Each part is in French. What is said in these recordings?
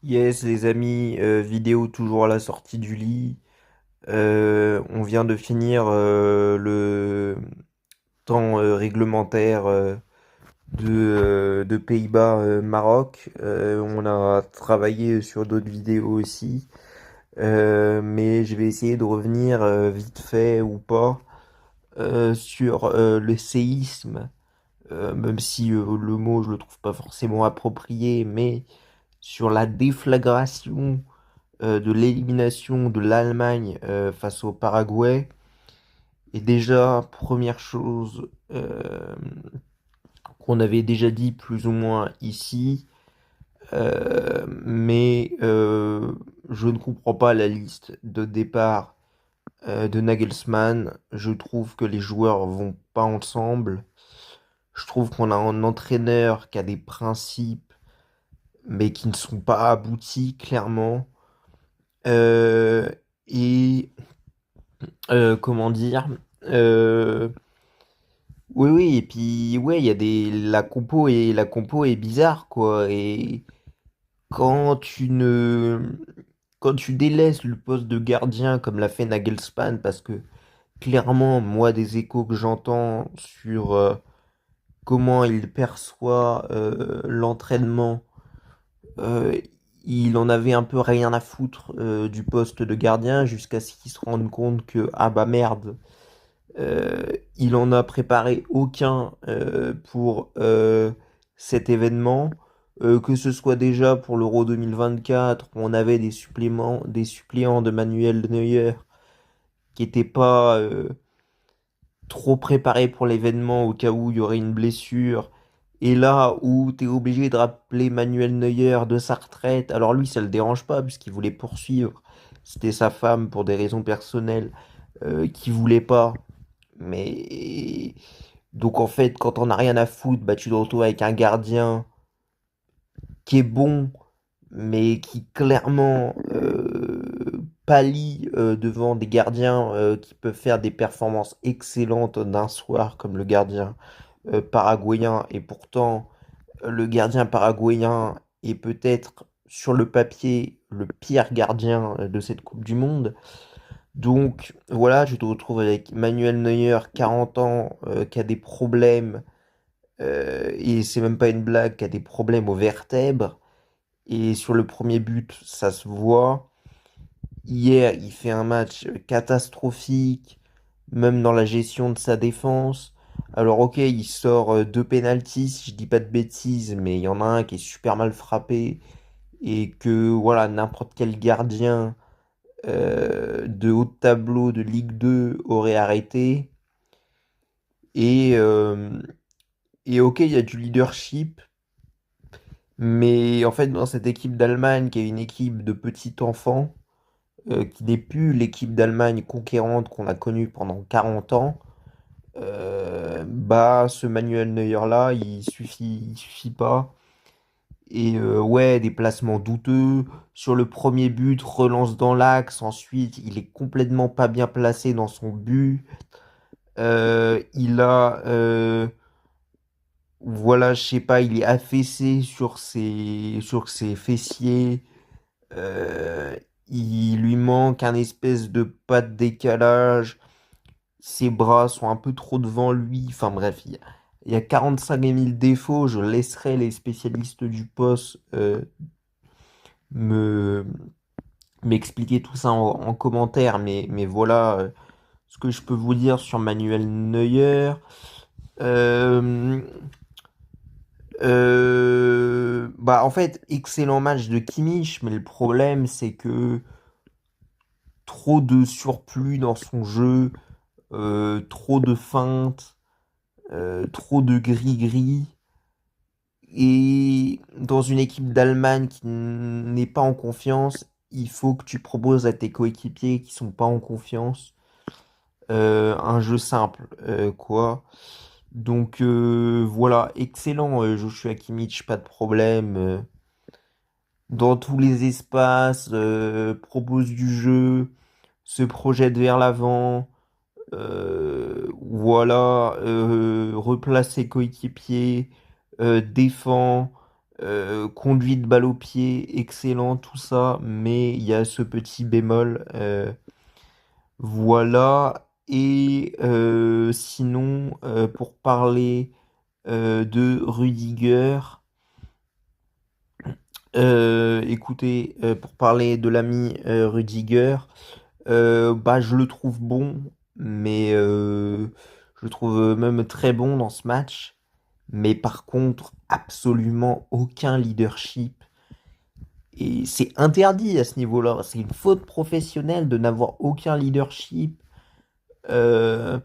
Yes, les amis, vidéo toujours à la sortie du lit. On vient de finir le temps réglementaire de Pays-Bas-Maroc. On a travaillé sur d'autres vidéos aussi. Mais je vais essayer de revenir vite fait ou pas sur le séisme, même si le mot je le trouve pas forcément approprié, mais sur la déflagration de l'élimination de l'Allemagne face au Paraguay. Et déjà, première chose qu'on avait déjà dit plus ou moins ici, mais je ne comprends pas la liste de départ de Nagelsmann. Je trouve que les joueurs vont pas ensemble. Je trouve qu'on a un entraîneur qui a des principes, mais qui ne sont pas aboutis, clairement. Euh, et comment dire? Euh, oui, oui, et puis ouais, il y a des la compo est bizarre quoi. Et quand tu ne quand tu délaisses le poste de gardien comme l'a fait Nagelsmann, parce que clairement, moi, des échos que j'entends sur comment il perçoit l'entraînement, euh, il en avait un peu rien à foutre du poste de gardien jusqu'à ce qu'il se rende compte que ah bah merde. Il en a préparé aucun pour cet événement, que ce soit déjà pour l'Euro 2024, où on avait des suppléants de Manuel Neuer qui n'étaient pas trop préparés pour l'événement au cas où il y aurait une blessure. Et là où tu es obligé de rappeler Manuel Neuer de sa retraite, alors lui ça le dérange pas puisqu'il voulait poursuivre. C'était sa femme pour des raisons personnelles qui voulait pas. Mais donc en fait, quand on n'a rien à foutre, bah, tu te retrouves avec un gardien qui est bon, mais qui clairement pâlit devant des gardiens qui peuvent faire des performances excellentes d'un soir, comme le gardien paraguayen. Et pourtant, le gardien paraguayen est peut-être sur le papier le pire gardien de cette Coupe du Monde. Donc voilà, tu te retrouves avec Manuel Neuer, 40 ans, qui a des problèmes, et c'est même pas une blague, qui a des problèmes aux vertèbres. Et sur le premier but, ça se voit. Hier, il fait un match catastrophique, même dans la gestion de sa défense. Alors ok, il sort deux pénaltys, si je dis pas de bêtises, mais il y en a un qui est super mal frappé et que voilà, n'importe quel gardien de haut de tableau de Ligue 2 aurait arrêté. Et, euh, et ok, il y a du leadership, mais en fait, dans cette équipe d'Allemagne, qui est une équipe de petits enfants, qui n'est plus l'équipe d'Allemagne conquérante qu'on a connue pendant 40 ans, bah, ce Manuel Neuer-là, il suffit pas. Et ouais, des placements douteux. Sur le premier but, relance dans l'axe. Ensuite, il est complètement pas bien placé dans son but. Il a, voilà, je sais pas, il est affaissé sur ses fessiers. Euh, il lui manque un espèce de pas de décalage. Ses bras sont un peu trop devant lui. Enfin bref, il y a 45 000 défauts. Je laisserai les spécialistes du poste me m'expliquer tout ça en commentaire. Mais voilà ce que je peux vous dire sur Manuel Neuer. Euh, bah en fait, excellent match de Kimmich, mais le problème c'est que trop de surplus dans son jeu, trop de feintes, trop de gris-gris. Et dans une équipe d'Allemagne qui n'est pas en confiance, il faut que tu proposes à tes coéquipiers qui sont pas en confiance un jeu simple, quoi. Donc voilà, excellent, Joshua Kimmich, pas de problème. Dans tous les espaces, propose du jeu, se projette vers l'avant, voilà, replace ses coéquipiers, défend, Conduite balle au pied, excellent, tout ça, mais il y a ce petit bémol. Voilà. Et sinon, pour parler de Rudiger, écoutez, pour parler de l'ami Rudiger, bah, je le trouve bon, mais je le trouve même très bon dans ce match. Mais par contre, absolument aucun leadership. Et c'est interdit à ce niveau-là. C'est une faute professionnelle de n'avoir aucun leadership. Euh,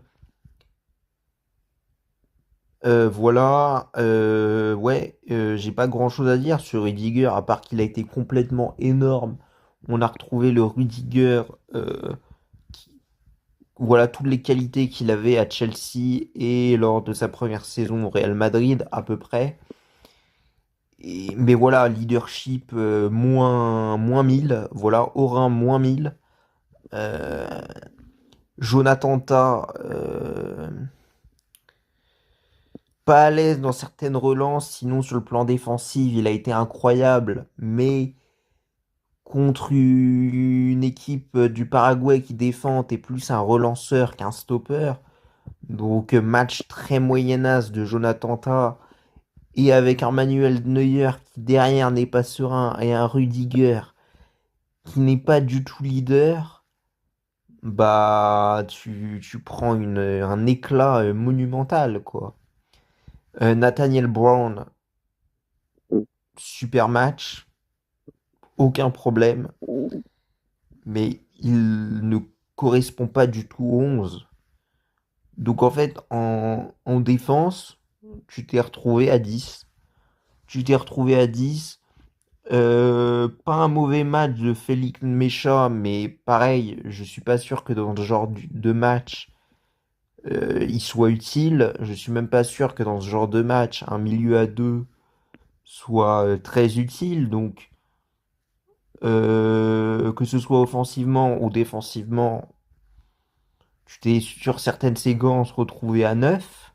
voilà. Ouais, j'ai pas grand-chose à dire sur Rudiger, à part qu'il a été complètement énorme. On a retrouvé le Rudiger, qui- voilà, toutes les qualités qu'il avait à Chelsea et lors de sa première saison au Real Madrid, à peu près. Mais voilà, leadership moins 1000, voilà, Orin -1000. Euh, Jonathan Tah, pas à l'aise dans certaines relances, sinon sur le plan défensif, il a été incroyable, mais contre une équipe du Paraguay qui défend, t'es plus un relanceur qu'un stopper. Donc match très moyennasse de Jonathan Tah, et avec un Manuel Neuer qui derrière n'est pas serein, et un Rudiger qui n'est pas du tout leader, bah tu prends un éclat monumental, quoi. Nathaniel Brown, super match, aucun problème, mais il ne correspond pas du tout au 11. Donc en fait, en défense, tu t'es retrouvé à 10. Tu t'es retrouvé à 10. Pas un mauvais match de Félix Mecha, mais pareil, je suis pas sûr que dans ce genre de match, il soit utile. Je suis même pas sûr que dans ce genre de match, un milieu à 2 soit très utile. Donc, que ce soit offensivement ou défensivement, tu t'es sur certaines séquences retrouvé à 9.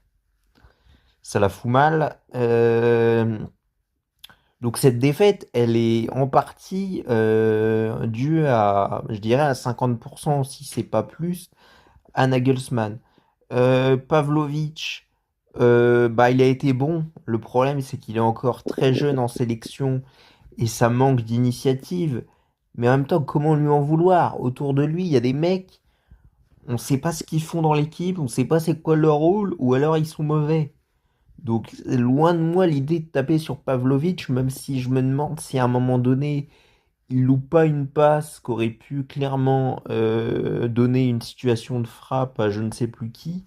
Ça la fout mal. Donc cette défaite, elle est en partie due à, je dirais à 50% si c'est pas plus, à Nagelsmann. Pavlovic, bah, il a été bon. Le problème, c'est qu'il est encore très jeune en sélection et ça manque d'initiative. Mais en même temps, comment lui en vouloir? Autour de lui, il y a des mecs, on sait pas ce qu'ils font dans l'équipe, on sait pas c'est quoi leur rôle, ou alors ils sont mauvais. Donc, loin de moi l'idée de taper sur Pavlovic, même si je me demande si à un moment donné, il loupe pas une passe qu'aurait pu clairement donner une situation de frappe à je ne sais plus qui.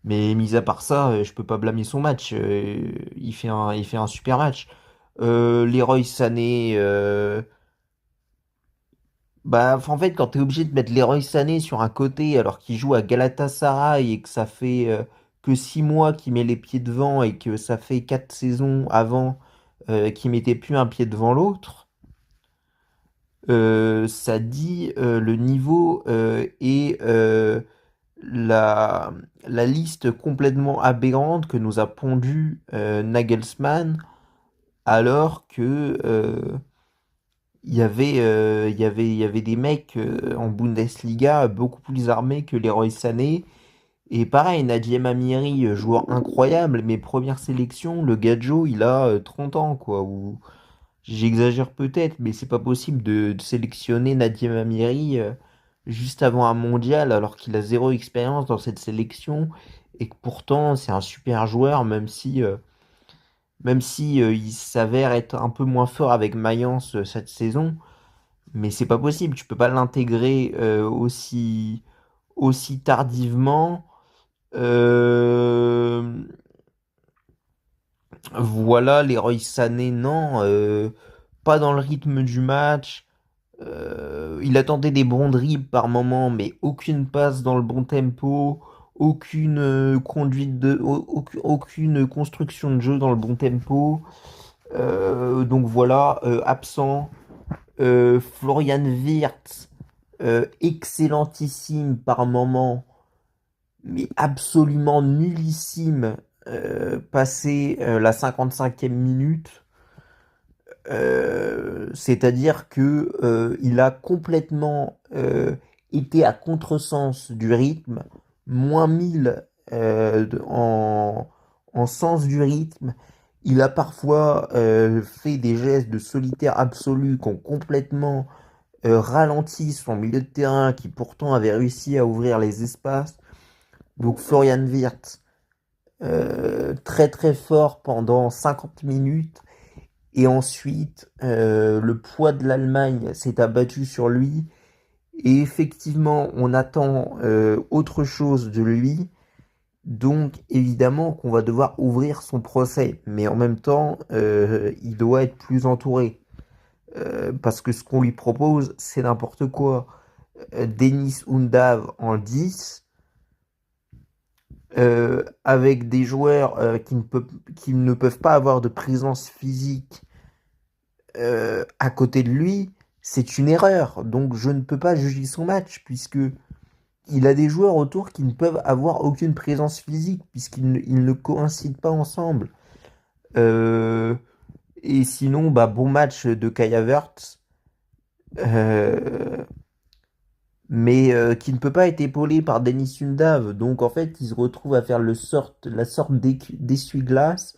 Mais mis à part ça, je peux pas blâmer son match. Il fait un super match. Leroy Sané, bah, en fait, quand tu es obligé de mettre Leroy Sané sur un côté alors qu'il joue à Galatasaray et que ça fait que 6 mois qu'il met les pieds devant et que ça fait 4 saisons avant qu'il mettait plus un pied devant l'autre, ça dit le niveau et la, la liste complètement aberrante que nous a pondu Nagelsmann alors que il y avait des mecs en Bundesliga beaucoup plus armés que Leroy Sané. Et pareil, Nadim Amiri, joueur incroyable, mais première sélection, le Gadjo, il a 30 ans, quoi. Ou j'exagère peut-être, mais c'est pas possible de sélectionner Nadim Amiri juste avant un mondial, alors qu'il a zéro expérience dans cette sélection, et que pourtant c'est un super joueur, même si il s'avère être un peu moins fort avec Mayence cette saison. Mais c'est pas possible, tu peux pas l'intégrer aussi tardivement. Euh, voilà, Leroy Sané, non, pas dans le rythme du match. Il a tenté des bons dribbles par moment, mais aucune passe dans le bon tempo, aucune aucune construction de jeu dans le bon tempo. Donc voilà, absent. Florian Wirtz, excellentissime par moment, mais absolument nullissime passé la 55e minute. C'est-à-dire que il a complètement été à contresens du rythme, -1000 en sens du rythme. Il a parfois fait des gestes de solitaire absolu qui ont complètement ralenti son milieu de terrain qui pourtant avait réussi à ouvrir les espaces. Donc Florian Wirtz, très très fort pendant 50 minutes. Et ensuite, le poids de l'Allemagne s'est abattu sur lui. Et effectivement, on attend autre chose de lui. Donc, évidemment qu'on va devoir ouvrir son procès. Mais en même temps, il doit être plus entouré. Parce que ce qu'on lui propose, c'est n'importe quoi. Denis Undav en 10, avec des joueurs qui ne peuvent pas avoir de présence physique à côté de lui, c'est une erreur. Donc je ne peux pas juger son match puisque il a des joueurs autour qui ne peuvent avoir aucune présence physique ils ne coïncident pas ensemble. Euh, et sinon, bah, bon match de Kai Havertz, euh, mais qui ne peut pas être épaulé par Denis Sundav. Donc en fait, il se retrouve à faire la sorte d'essuie-glace.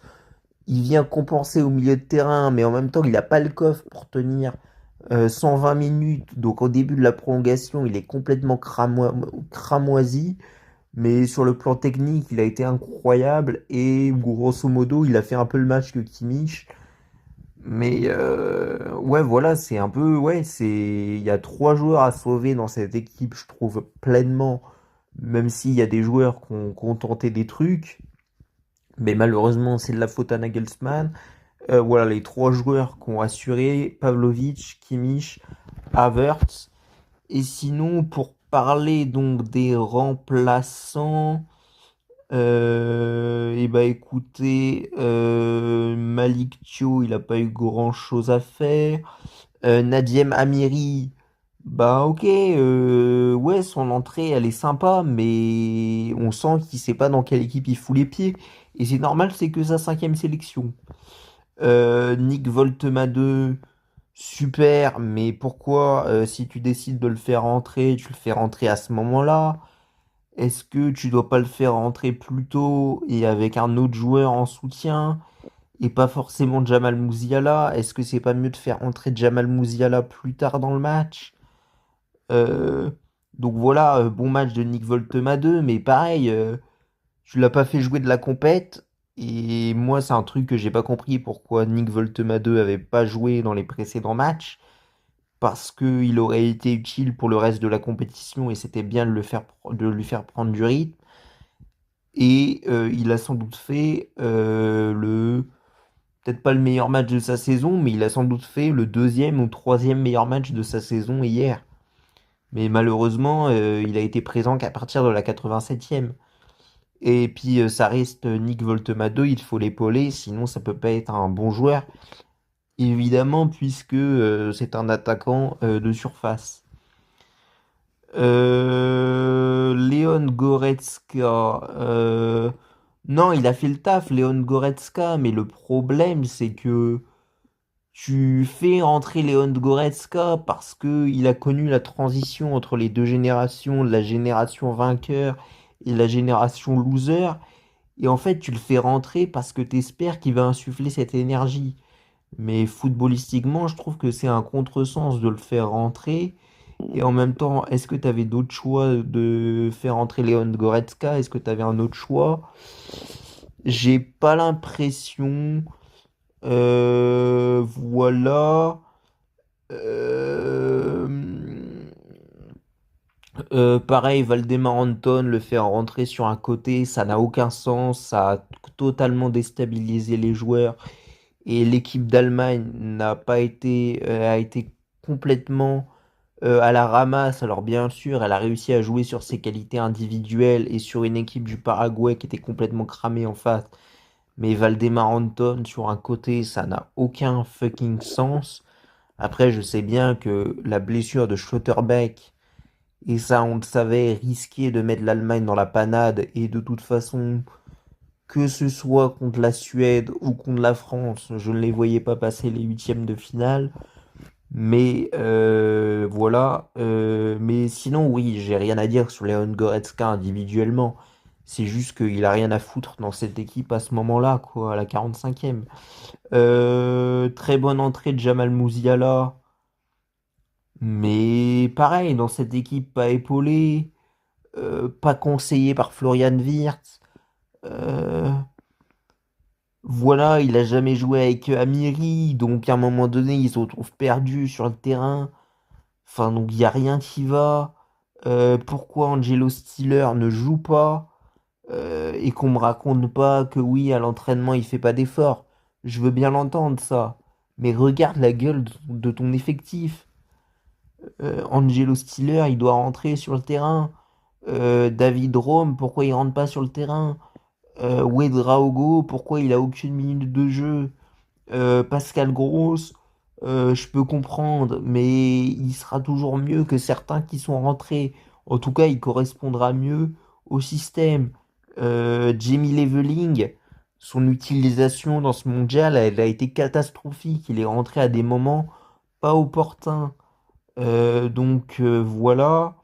Il vient compenser au milieu de terrain, mais en même temps, il n'a pas le coffre pour tenir 120 minutes. Donc au début de la prolongation, il est complètement cramoisi. Mais sur le plan technique, il a été incroyable. Et grosso modo, il a fait un peu le match que Kimmich. Mais ouais, voilà, c'est un peu... Ouais, il y a trois joueurs à sauver dans cette équipe, je trouve, pleinement. Même s'il y a des joueurs qui ont tenté des trucs. Mais malheureusement, c'est de la faute à Nagelsmann. Voilà les trois joueurs qui ont assuré, Pavlovic, Kimmich, Havertz. Et sinon, pour parler donc des remplaçants, et bah écoutez, Malik Thio, il n'a pas eu grand-chose à faire. Nadiem Amiri, bah ok, ouais, son entrée, elle est sympa, mais on sent qu'il sait pas dans quelle équipe il fout les pieds. Et c'est normal, c'est que sa cinquième sélection. Nick Voltemade, super, mais pourquoi, si tu décides de le faire rentrer, tu le fais rentrer à ce moment-là? Est-ce que tu dois pas le faire rentrer plus tôt et avec un autre joueur en soutien et pas forcément Jamal Musiala? Est-ce que c'est pas mieux de faire entrer Jamal Musiala plus tard dans le match? Euh, donc voilà, bon match de Nick Voltemade, mais pareil, tu l'as pas fait jouer de la compète. Et moi, c'est un truc que j'ai pas compris pourquoi Nick Voltemade avait pas joué dans les précédents matchs. Parce qu'il aurait été utile pour le reste de la compétition et c'était bien de lui faire prendre du rythme. Et il a sans doute fait peut-être pas le meilleur match de sa saison, mais il a sans doute fait le deuxième ou troisième meilleur match de sa saison hier. Mais malheureusement, il a été présent qu'à partir de la 87e. Et puis ça reste Nick Voltemade, il faut l'épauler, sinon ça peut pas être un bon joueur. Évidemment, puisque c'est un attaquant de surface. Léon Goretzka. Non, il a fait le taf, Léon Goretzka, mais le problème, c'est que tu fais rentrer Léon Goretzka parce que il a connu la transition entre les deux générations, la génération vainqueur et la génération loser. Et en fait, tu le fais rentrer parce que tu espères qu'il va insuffler cette énergie. Mais footballistiquement, je trouve que c'est un contresens de le faire rentrer. Et en même temps, est-ce que tu avais d'autres choix de faire entrer Léon Goretzka? Est-ce que tu avais un autre choix? J'ai pas l'impression. Voilà. Euh, pareil, Valdemar Anton, le faire rentrer sur un côté, ça n'a aucun sens. Ça a totalement déstabilisé les joueurs. Et l'équipe d'Allemagne a été complètement à la ramasse. Alors bien sûr, elle a réussi à jouer sur ses qualités individuelles et sur une équipe du Paraguay qui était complètement cramée en face. Mais Valdemar Anton sur un côté, ça n'a aucun fucking sens. Après, je sais bien que la blessure de Schlotterbeck, et ça on le savait, risquait de mettre l'Allemagne dans la panade. Et de toute façon, que ce soit contre la Suède ou contre la France, je ne les voyais pas passer les huitièmes de finale. Mais voilà. Mais sinon, oui, j'ai rien à dire sur Leon Goretzka individuellement. C'est juste qu'il a rien à foutre dans cette équipe à ce moment-là, quoi, à la 45e. Très bonne entrée de Jamal Musiala. Mais pareil, dans cette équipe pas épaulée, pas conseillé par Florian Wirtz. euh, voilà, il a jamais joué avec Amiri, donc à un moment donné, il se retrouve perdu sur le terrain. Enfin, donc il n'y a rien qui va. Pourquoi Angelo Stiller ne joue pas et qu'on me raconte pas que oui, à l'entraînement, il fait pas d'effort. Je veux bien l'entendre, ça. Mais regarde la gueule de ton effectif. Angelo Stiller, il doit rentrer sur le terrain. David Rome, pourquoi il rentre pas sur le terrain? Ouedraogo, pourquoi il a aucune minute de jeu? Pascal Gross, je peux comprendre, mais il sera toujours mieux que certains qui sont rentrés. En tout cas, il correspondra mieux au système. Jamie Leveling, son utilisation dans ce mondial, elle a été catastrophique. Il est rentré à des moments pas opportuns. Voilà.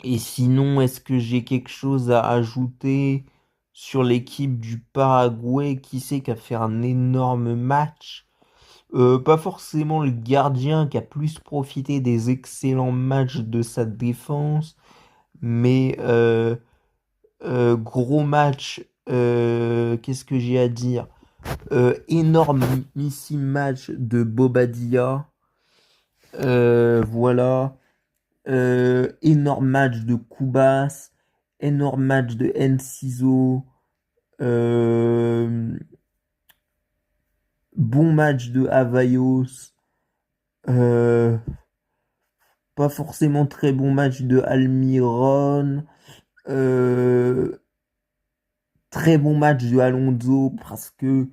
Et sinon, est-ce que j'ai quelque chose à ajouter sur l'équipe du Paraguay? Qui c'est qui a fait un énorme match? Pas forcément le gardien qui a plus profité des excellents matchs de sa défense, mais gros match, qu'est-ce que j'ai à dire? Énormissime match de Bobadilla. Voilà. Énorme match de Kubas. Énorme match de Enciso. Euh, bon match de Avaios. Euh, Pas forcément très bon match de Almiron. Euh, Très bon match de Alonso parce que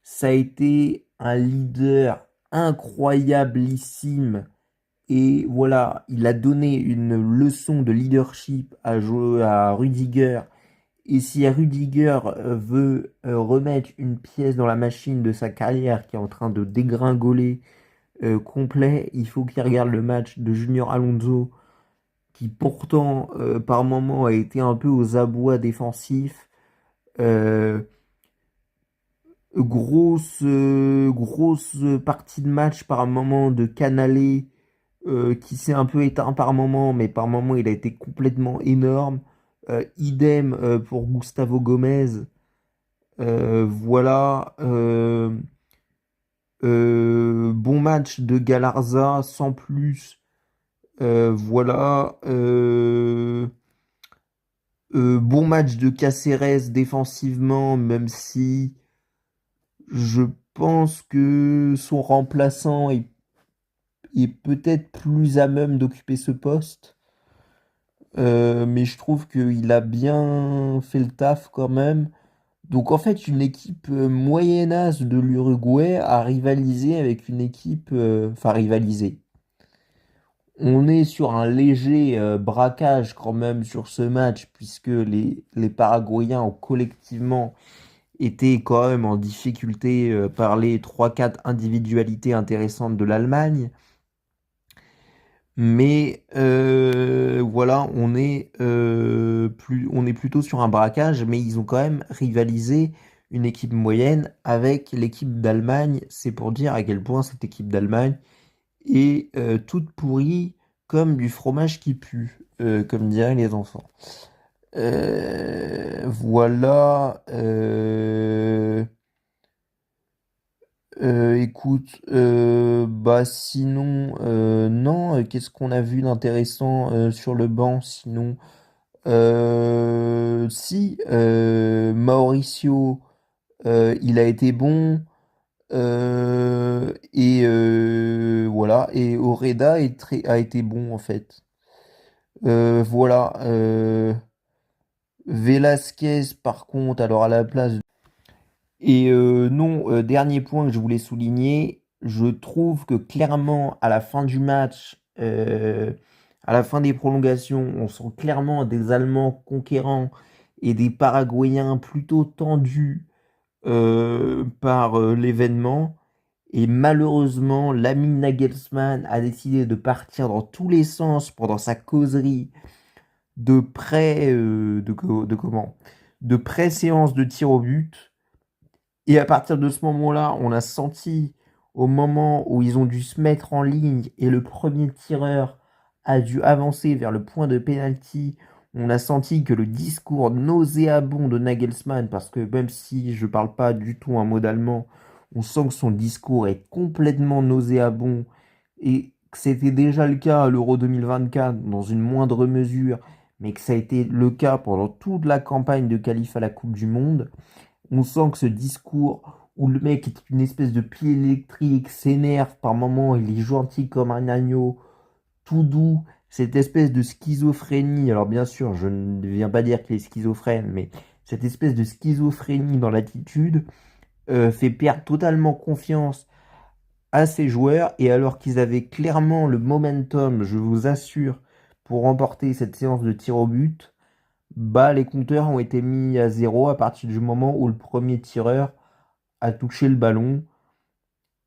ça a été un leader incroyablissime. Et voilà, il a donné une leçon de leadership à Rudiger. Et si Rudiger veut remettre une pièce dans la machine de sa carrière qui est en train de dégringoler complet, il faut qu'il regarde le match de Junior Alonso qui pourtant par moment a été un peu aux abois défensifs. Euh, grosse partie de match par moment de Canalé qui s'est un peu éteint par moment, mais par moment il a été complètement énorme. Idem pour Gustavo Gomez. Voilà. Bon match de Galarza sans plus. Voilà. Bon match de Caceres défensivement, même si je pense que son remplaçant est peut-être plus à même d'occuper ce poste. Mais je trouve qu'il a bien fait le taf quand même. Donc en fait, une équipe moyennasse de l'Uruguay a rivalisé avec une équipe... Enfin, rivalisé. On est sur un léger braquage quand même sur ce match, puisque les Paraguayens ont collectivement été quand même en difficulté par les trois quatre individualités intéressantes de l'Allemagne. Mais voilà, on est plutôt sur un braquage, mais ils ont quand même rivalisé une équipe moyenne avec l'équipe d'Allemagne. C'est pour dire à quel point cette équipe d'Allemagne est toute pourrie comme du fromage qui pue, comme diraient les enfants. Voilà. Écoute, bah sinon, non, qu'est-ce qu'on a vu d'intéressant sur le banc sinon? Si, Mauricio, il a été bon, et voilà, et Oreda a été bon en fait. Voilà, Velasquez par contre, alors à la place. Et non, dernier point que je voulais souligner, je trouve que clairement à la fin du match, à la fin des prolongations, on sent clairement des Allemands conquérants et des Paraguayens plutôt tendus par l'événement. Et malheureusement, l'ami Nagelsmann a décidé de partir dans tous les sens pendant sa causerie de pré, de comment? De pré-séance de tir au but. Et à partir de ce moment-là, on a senti au moment où ils ont dû se mettre en ligne et le premier tireur a dû avancer vers le point de pénalty, on a senti que le discours nauséabond de Nagelsmann, parce que même si je parle pas du tout un mot d'allemand, on sent que son discours est complètement nauséabond et que c'était déjà le cas à l'Euro 2024 dans une moindre mesure, mais que ça a été le cas pendant toute la campagne de qualif à la Coupe du Monde. On sent que ce discours où le mec est une espèce de pied électrique, s'énerve par moments, il est gentil comme un agneau, tout doux, cette espèce de schizophrénie. Alors bien sûr, je ne viens pas dire qu'il est schizophrène, mais cette espèce de schizophrénie dans l'attitude fait perdre totalement confiance à ses joueurs. Et alors qu'ils avaient clairement le momentum, je vous assure, pour remporter cette séance de tir au but, bah, les compteurs ont été mis à zéro à partir du moment où le premier tireur a touché le ballon.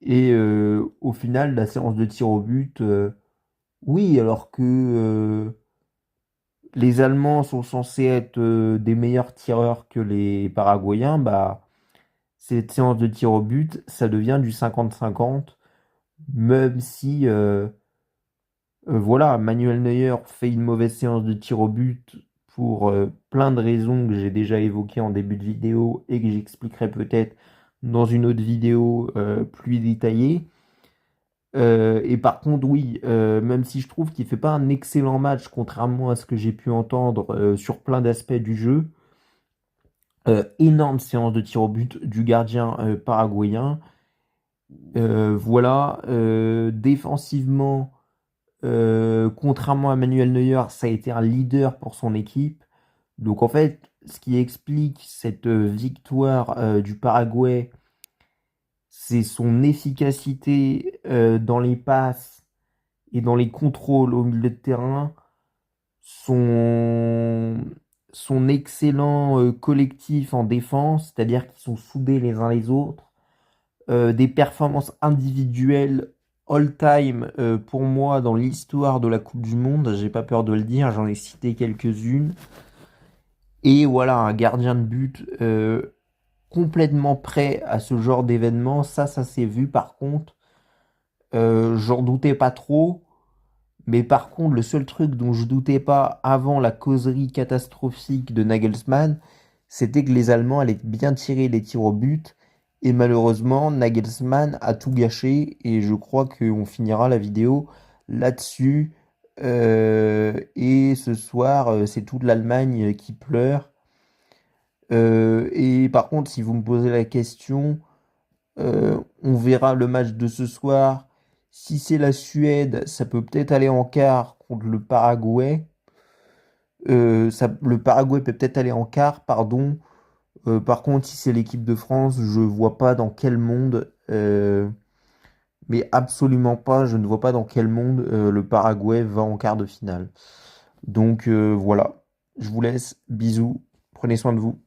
Et au final, la séance de tir au but, oui, alors que les Allemands sont censés être des meilleurs tireurs que les Paraguayens, bah, cette séance de tir au but, ça devient du 50-50, même si voilà, Manuel Neuer fait une mauvaise séance de tir au but pour plein de raisons que j'ai déjà évoquées en début de vidéo et que j'expliquerai peut-être dans une autre vidéo plus détaillée. Et par contre, oui, même si je trouve qu'il fait pas un excellent match, contrairement à ce que j'ai pu entendre sur plein d'aspects du jeu, énorme séance de tir au but du gardien paraguayen. Voilà, défensivement. Contrairement à Manuel Neuer, ça a été un leader pour son équipe. Donc en fait, ce qui explique cette victoire du Paraguay, c'est son efficacité dans les passes et dans les contrôles au milieu de terrain, son, son excellent collectif en défense, c'est-à-dire qu'ils sont soudés les uns les autres, des performances individuelles all-time pour moi dans l'histoire de la Coupe du Monde, j'ai pas peur de le dire, j'en ai cité quelques-unes. Et voilà, un gardien de but complètement prêt à ce genre d'événement, ça s'est vu par contre. J'en doutais pas trop, mais par contre, le seul truc dont je doutais pas avant la causerie catastrophique de Nagelsmann, c'était que les Allemands allaient bien tirer les tirs au but. Et malheureusement, Nagelsmann a tout gâché. Et je crois qu'on finira la vidéo là-dessus. Et ce soir, c'est toute l'Allemagne qui pleure. Et par contre, si vous me posez la question, on verra le match de ce soir. Si c'est la Suède, ça peut peut-être aller en quart contre le Paraguay. Le Paraguay peut peut-être aller en quart, pardon. Par contre, si c'est l'équipe de France, je vois pas dans quel monde, mais absolument pas, je ne vois pas dans quel monde le Paraguay va en quart de finale. Donc voilà, je vous laisse, bisous, prenez soin de vous.